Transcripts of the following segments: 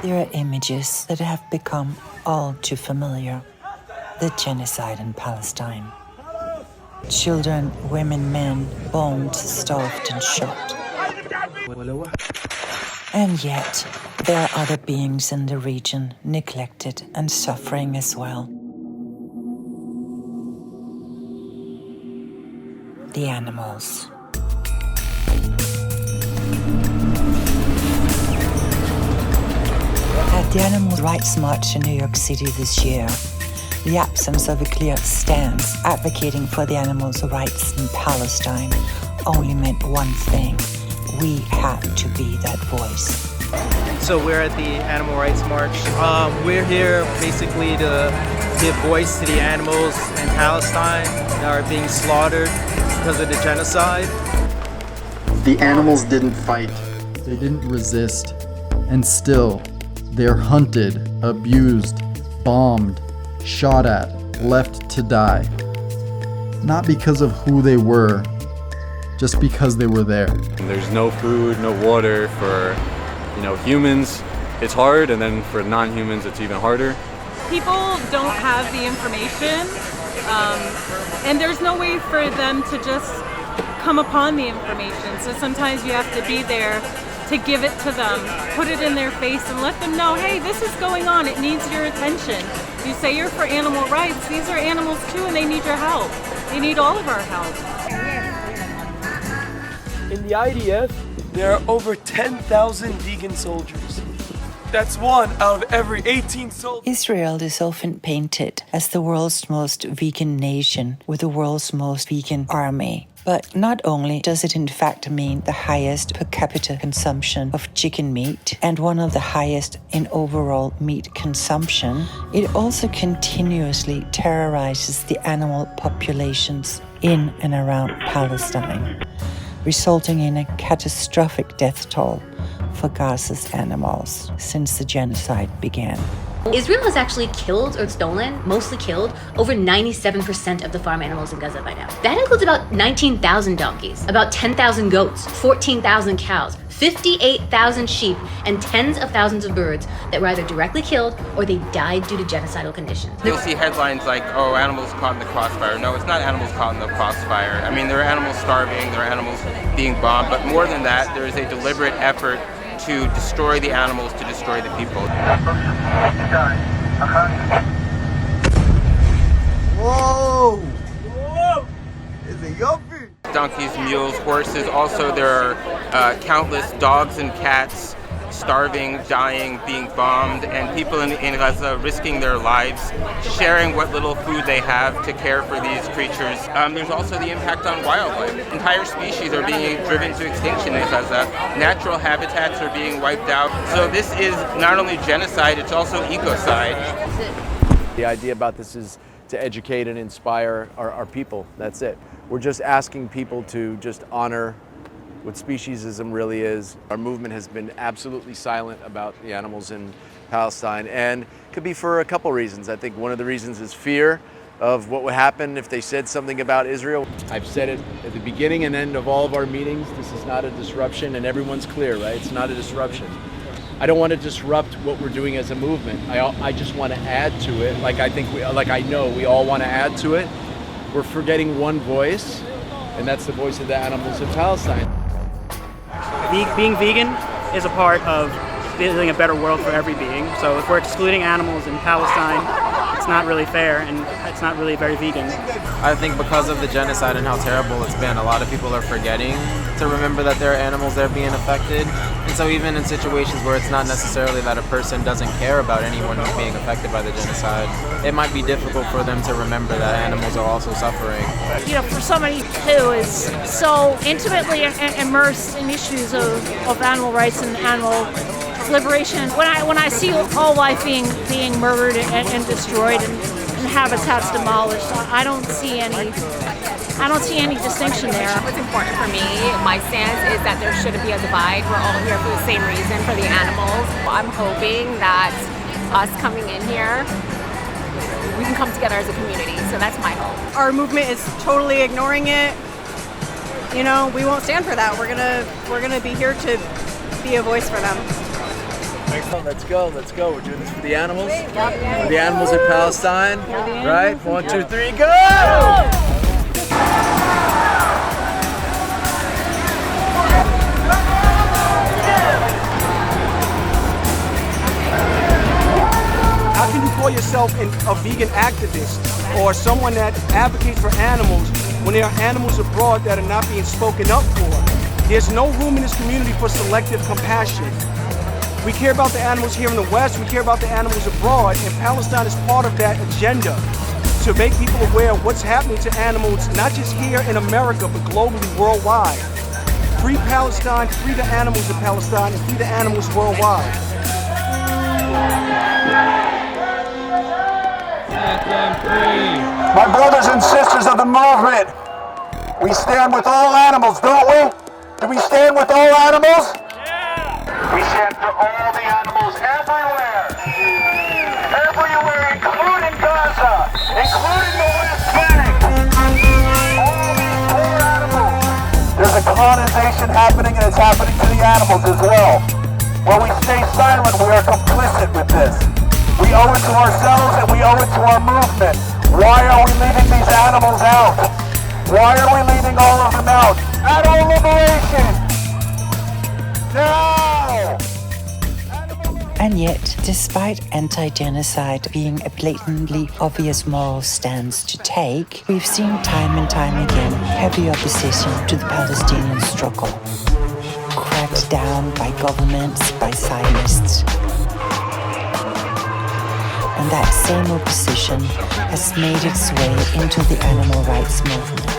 There are images that have become all too familiar. The genocide in Palestine. Children, women, men, bombed, starved, and shot. And yet, there are other beings in the region neglected and suffering as well. The animals. At the Animal Rights March in New York City this year, the absence of a clear stance advocating for the animals' rights in Palestine only meant one thing. We had to be that voice. So we're at the Animal Rights March. We're here basically to give voice to the animals in Palestine that are being slaughtered because of the genocide. The animals didn't fight. They didn't resist. And still, they're hunted, abused, bombed, shot at, left to die. Not because of who they were, just because they were there. There's no food, no water for, humans. It's hard, and then for non-humans, it's even harder. People don't have the information, and there's no way for them to just come upon the information. So sometimes you have to be there to give it to them, put it in their face and let them know, hey, this is going on, it needs your attention. You say you're for animal rights, these are animals too and they need your help. They need all of our help. In the IDF, there are over 10,000 vegan soldiers. That's one out of every 18 soldiers. Israel is often painted as the world's most vegan nation with the world's most vegan army. But not only does it in fact mean the highest per capita consumption of chicken meat and one of the highest in overall meat consumption, it also continuously terrorizes the animal populations in and around Palestine, resulting in a catastrophic death toll for Gaza's animals since the genocide began. Israel has actually killed or stolen, mostly killed, over 97% of the farm animals in Gaza by now. That includes about 19,000 donkeys, about 10,000 goats, 14,000 cows, 58,000 sheep, and tens of thousands of birds that were either directly killed or they died due to genocidal conditions. You'll see headlines like, oh, animals caught in the crossfire. No, it's not animals caught in the crossfire. I mean, there are animals starving, there are animals being bombed, but more than that, there is a deliberate effort to destroy the animals, to destroy the people. Whoa! Whoa! Is it your feet? Donkeys, mules, horses. Also, there are countless dogs and cats starving, dying, being bombed, and people in Gaza risking their lives, sharing what little food they have to care for these creatures. There's also the impact on wildlife. Entire species are being driven to extinction in Gaza. Natural habitats are being wiped out. So this is not only genocide, it's also ecocide. The idea about this is to educate and inspire our people. That's it. We're just asking people to just honor what speciesism really is. Our movement has been absolutely silent about the animals in Palestine, and it could be for a couple reasons. I think one of the reasons is fear of what would happen if they said something about Israel. I've said it at the beginning and end of all of our meetings. This is not a disruption, and everyone's clear, right? It's not a disruption. I don't want to disrupt what we're doing as a movement. I just want to add to it, like I know we all want to add to it. We're forgetting one voice, and that's the voice of the animals in Palestine. Being vegan is a part of building a better world for every being. So if we're excluding animals in Palestine, it's not really fair and it's not really very vegan. I think because of the genocide and how terrible it's been, a lot of people are forgetting to remember that there are animals that are being affected. And so even in situations where it's not necessarily that a person doesn't care about anyone who's being affected by the genocide, it might be difficult for them to remember that animals are also suffering. For somebody who is so intimately immersed in issues of animal rights and animal liberation, when I see all life being murdered and destroyed and habitats demolished, I don't see any distinction there. What's important for me, my stance is that there shouldn't be a divide. We're all here for the same reason, for the animals. I'm hoping that us coming in here, we can come together as a community. So that's my hope. Our movement is totally ignoring it. We won't stand for that. We're gonna be here to be a voice for them. Let's go, let's go. We're doing this for the animals. For the animals in Palestine. Right? 1, 2, 3, go! How can you call yourself a vegan activist or someone that advocates for animals when there are animals abroad that are not being spoken up for? There's no room in this community for selective compassion. We care about the animals here in the West, we care about the animals abroad, and Palestine is part of that agenda to make people aware of what's happening to animals, not just here in America, but globally, worldwide. Free Palestine, free the animals of Palestine, and free the animals worldwide. My brothers and sisters of the movement, we stand with all animals, don't we? Do we stand with all animals? We stand for all the animals everywhere. Everywhere, including Gaza, including the West Bank. All these poor animals. There's a colonization happening, and it's happening to the animals as well. When we stay silent, we are complicit with this. We owe it to ourselves and we owe it to our movement. Why are we leaving these animals out? Why are we leaving all of them out? Animal liberation! No! And yet, despite anti-genocide being a blatantly obvious moral stance to take, we've seen time and time again heavy opposition to the Palestinian struggle. Cracked down by governments, by Zionists. And that same opposition has made its way into the animal rights movement.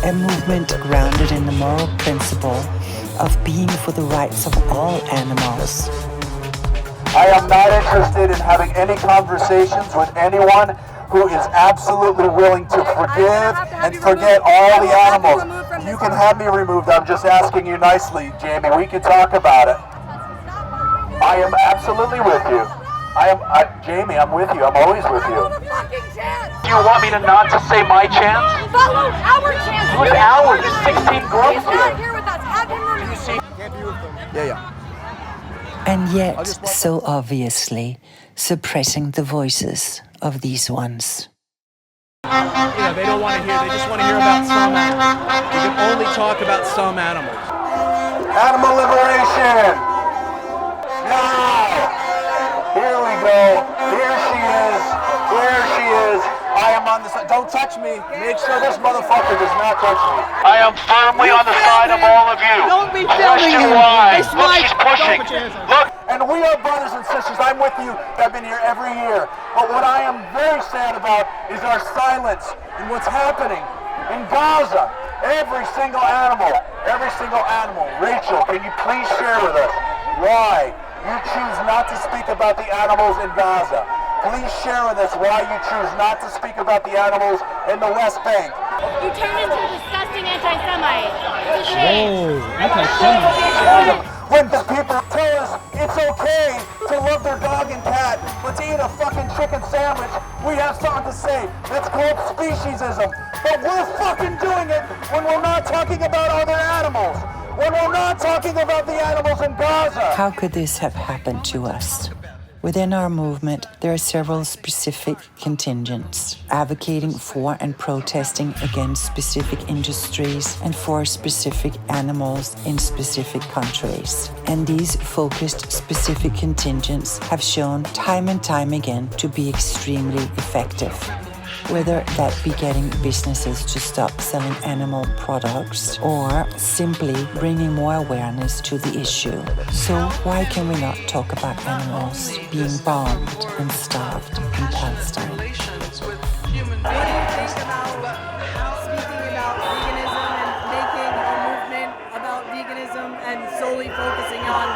A movement grounded in the moral principle of being for the rights of all animals. I am not interested in having any conversations with anyone who is absolutely willing to forgive and forget all the animals. You can have me removed. I'm just asking you nicely, Jamie. We can talk about it. I am absolutely with you. Jamie, I'm with you. I'm always with you. Do you want me to not to say my chance? Follow our chance. Who's ours? 16 growth He's not here with us. Have him removed. Yeah. And yet, so obviously, suppressing the voices of these ones. They don't want to hear, they just want to hear about some animals. We can only talk about some animals. Animal liberation! Now! Here we go. Here she is. There she is. I am on the side. Don't touch me. Make sure this motherfucker does not touch me. I am firmly on the side of all of you. Don't be filming Question him. why. It's Look, Mike. she's pushing. Don't put your hands on Look, and we are brothers and sisters. I'm with you. I've been here every year. But what I am very sad about is our silence and what's happening in Gaza. Every single animal. Rachel, can you please share with us why you choose not to speak about the animals in Gaza? Please share with us why you choose not to speak about the animals in the West Bank. You turn into a disgusting anti-Semite. It's a shame. When the people tell us it's okay to love their dog and cat, but to eat a fucking chicken sandwich, we have something to say. That's called speciesism. But we're fucking doing it when we're not talking about other animals. When we're not talking about the animals in Gaza. How could this have happened to us? Within our movement, there are several specific contingents advocating for and protesting against specific industries and for specific animals in specific countries. And these focused specific contingents have shown time and time again to be extremely effective. Whether that be getting businesses to stop selling animal products or simply bringing more awareness to the issue. So why can we not talk about animals being bombed and starved in Palestine? What do you think about speaking about veganism and making a movement about veganism and solely focusing on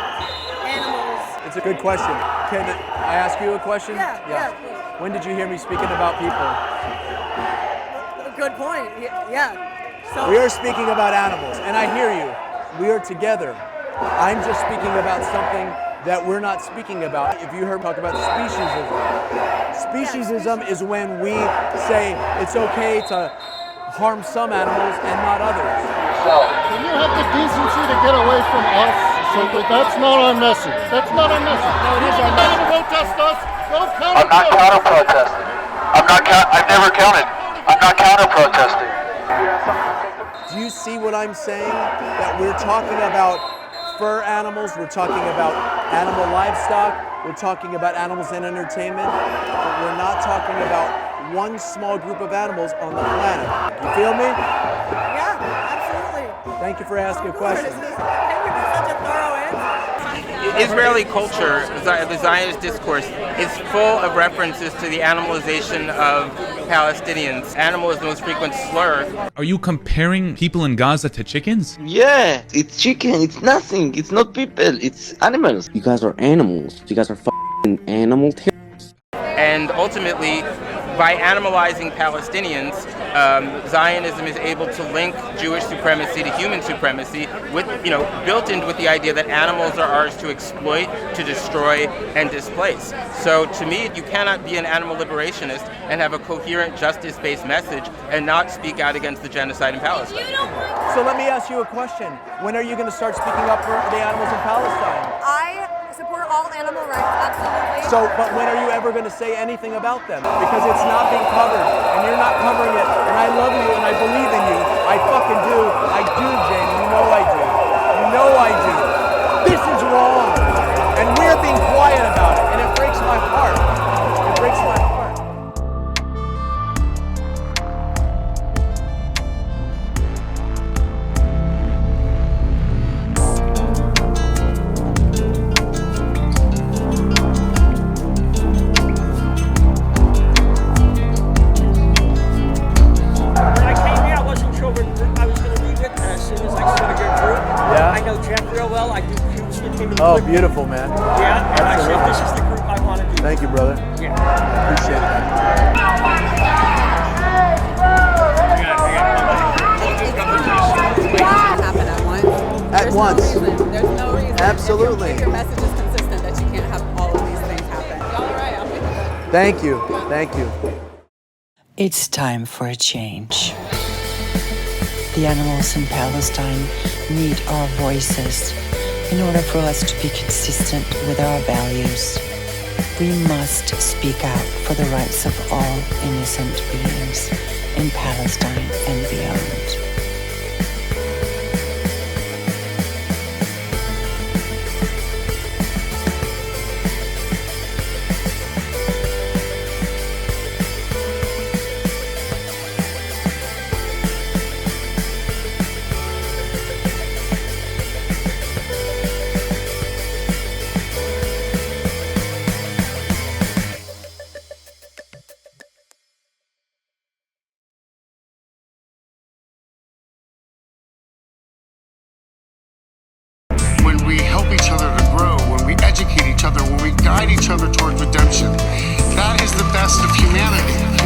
animals? It's a good question. Can I ask you a question? Yeah. When did you hear me speaking about people? Good point. Yeah. So We are speaking about animals, and I hear you. We are together. I'm just speaking about something that we're not speaking about. If you heard me talk about speciesism is when we say it's okay to harm some animals and not others. Can you have the decency to get away from us? That's not our message. That's not our message. No, it is our message. Protest us. Go counter. I'm not counter-protesting. I've never counted. I'm not counter-protesting. Do you see what I'm saying? That we're talking about fur animals, we're talking about animal livestock, we're talking about animals in entertainment, but we're not talking about one small group of animals on the planet. You feel me? Yeah, absolutely. Thank you for asking a question. Thank you for such a thorough answer. Israeli culture, the Zionist discourse, is full of references to the animalization of Palestinians. Animal is the most frequent slur. Are you comparing people in Gaza to chickens? Yeah, it's chicken, it's nothing, it's not people, it's animals. You guys are animals. You guys are f***ing animal terrorists. And ultimately, by animalizing Palestinians, Zionism is able to link Jewish supremacy to human supremacy, with, built in with the idea that animals are ours to exploit, to destroy, and displace. So to me, you cannot be an animal liberationist and have a coherent justice-based message and not speak out against the genocide in Palestine. So let me ask you a question. When are you going to start speaking up for the animals in Palestine? I support all animal rights, absolutely. So, but when are you ever going to say anything about them? Because it's not being covered, and you're not covering it, and I love you, and I believe in you. I fucking do. I do, Jamie. You know I do. You know I do. This is wrong, and we're being quiet about it, and it breaks my heart. It breaks my heart. Oh, beautiful, man. Yeah, and I said, this is the group I want to do. Thank you, brother. Yeah. Appreciate that. At once. There's no reason. Absolutely. If your message is consistent, that you can't have all of these things happen. Y'all are right. I'm with you. Thank you. Thank you. It's time for a change. The animals in Palestine need our voices in order for us to be consistent with our values. We must speak out for the rights of all innocent beings in Palestine and beyond. When we help each other to grow, when we educate each other, when we guide each other towards redemption, that is the best of humanity.